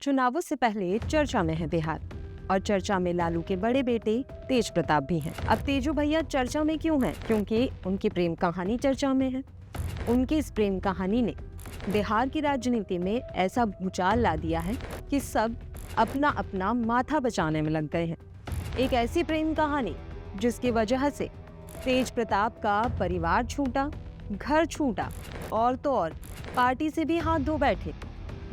चुनावों से पहले चर्चा में है बिहार, और चर्चा में लालू के बड़े बेटे तेज प्रताप भी हैं। अब तेजू भैया चर्चा में क्यों हैं? क्योंकि उनकी प्रेम कहानी चर्चा में है। उनकी इस प्रेम कहानी ने बिहार की राजनीति में ऐसा भूचाल ला दिया है कि सब अपना अपना माथा बचाने में लग गए हैं। एक ऐसी प्रेम कहानी जिसकी वजह से तेज प्रताप का परिवार छूटा, घर छूटा, और तो और पार्टी से भी हाथ धो बैठे।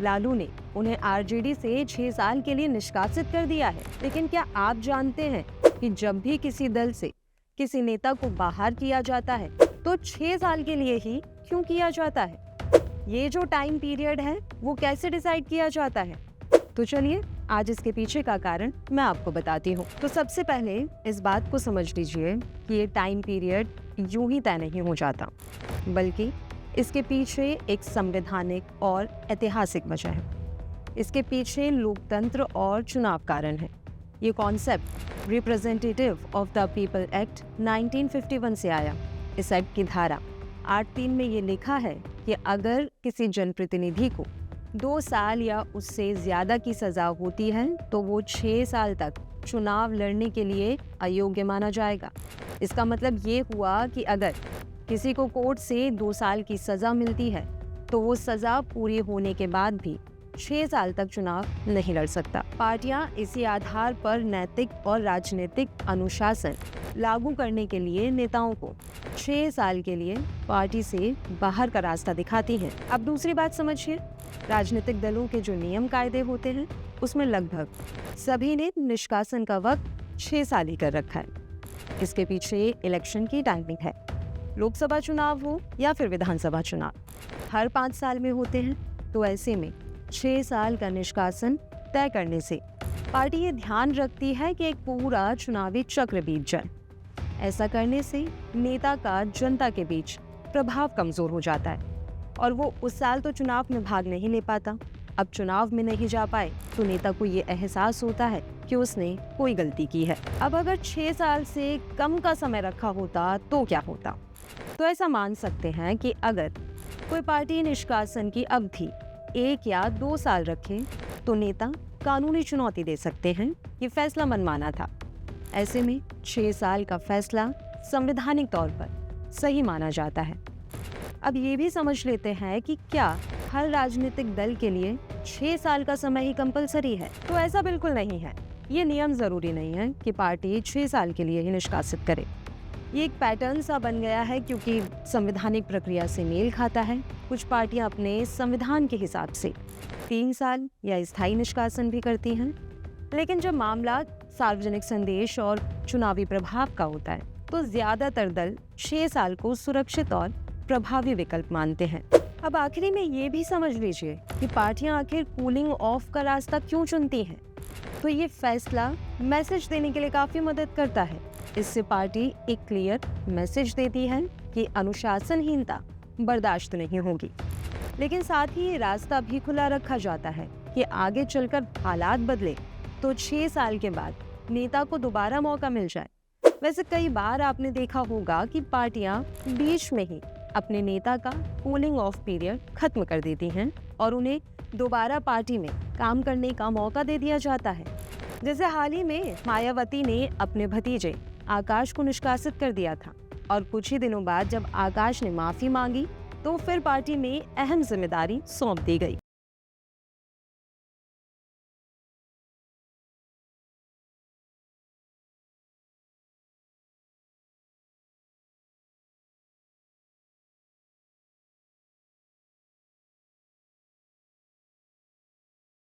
लालू ने उन्हें आरजेडी से 6 साल के लिए निष्कासित कर दिया है। लेकिन क्या आप जानते हैं कि जब भी किसी दल से किसी नेता को बाहर किया जाता है तो 6 साल के लिए ही क्यों किया जाता है? ये जो टाइम पीरियड है वो कैसे डिसाइड किया जाता है? तो चलिए आज इसके पीछे का कारण मैं आपको बताती हूँ। तो सबसे पहले इस बात को समझ लीजिए कि ये टाइम पीरियड यूं ही तय नहीं हो जाता, बल्कि इसके पीछे एक संवैधानिक और ऐतिहासिक वजह है। इसके पीछे लोकतंत्र और चुनाव कारण है। ये concept representative of the people act 1951 से आया। इस एक्ट की धारा 8(3) में ये लिखा है कि अगर किसी जनप्रतिनिधि को 2 साल या उससे ज्यादा की सजा होती है तो वो 6 साल तक चुनाव लड़ने के लिए अयोग्य माना जाएगा। इसका मतलब ये हुआ कि अगर किसी को कोर्ट से 2 साल की सजा मिलती है तो वो सजा पूरी होने के बाद भी 6 साल तक चुनाव नहीं लड़ सकता। पार्टियां इसी आधार पर नैतिक और राजनीतिक अनुशासन लागू करने के लिए नेताओं को 6 साल के लिए पार्टी से बाहर का रास्ता दिखाती हैं। अब दूसरी बात समझिए, राजनीतिक दलों के जो नियम कायदे होते हैं उसमें लगभग सभी ने निष्कासन का वक्त 6 साल ही कर रखा है। इसके पीछे इलेक्शन की टाइमिंग है। लोकसभा चुनाव हो या फिर विधानसभा चुनाव, हर 5 साल में होते हैं। तो ऐसे में 6 साल का निष्कासन तय करने से पार्टी ये ध्यान रखती है कि एक पूरा चुनावी चक्र बीत जाए। ऐसा करने से नेता का जनता के बीच प्रभाव कमजोर हो जाता है और वो उस साल तो चुनाव में भाग नहीं ले पाता। अब चुनाव में नहीं जा पाए तो नेता को ये एहसास होता है कि उसने कोई गलती की है। अब अगर 6 साल से कम का समय रखा होता तो क्या होता? तो ऐसा मान सकते हैं कि अगर कोई पार्टी निष्कासन की अवधि 1 या 2 साल रखे तो नेता कानूनी चुनौती दे सकते हैं। ये फैसला मनमाना था। ऐसे में 6 साल का फैसला संवैधानिक तौर पर सही माना जाता है। अब ये भी समझ लेते हैं कि क्या हर राजनीतिक दल के लिए 6 साल का समय ही कंपलसरी है? तो ऐसा बिल्कुल नहीं है। ये नियम जरूरी नहीं है कि पार्टी 6 साल के लिए ही निष्कासित करे। ये एक पैटर्न सा बन गया है क्योंकि संवैधानिक प्रक्रिया से मेल खाता है। कुछ पार्टियां अपने संविधान के हिसाब से 3 साल या स्थायी निष्कासन भी करती हैं। लेकिन जब मामला सार्वजनिक संदेश और चुनावी प्रभाव का होता है तो ज्यादातर दल 6 साल को सुरक्षित और प्रभावी विकल्प मानते हैं। अब आखिरी में ये भी समझ लीजिए कि पार्टियां आखिर कूलिंग ऑफ का रास्ता क्यों चुनती हैं। तो ये फैसला मैसेज देने के लिए काफी मदद करता है। इससे पार्टी एक क्लियर मैसेज देती है कि अनुशासनहीनता बर्दाश्त नहीं होगी। लेकिन साथ ही ये रास्ता भी खुला रखा जाता है कि आगे चलकर हालात बदले तो 6 साल के बाद नेता को दोबारा मौका मिल जाए। वैसे कई बार आपने देखा होगा कि पार्टियां बीच में ही अपने नेता का कूलिंग ऑफ पीरियड खत्म कर देती हैं और उन्हें दोबारा पार्टी में काम करने का मौका दे दिया जाता है। जैसे हाल ही में मायावती ने अपने भतीजे आकाश को निष्कासित कर दिया था और कुछ ही दिनों बाद जब आकाश ने माफी मांगी तो फिर पार्टी में अहम जिम्मेदारी सौंप दी गई।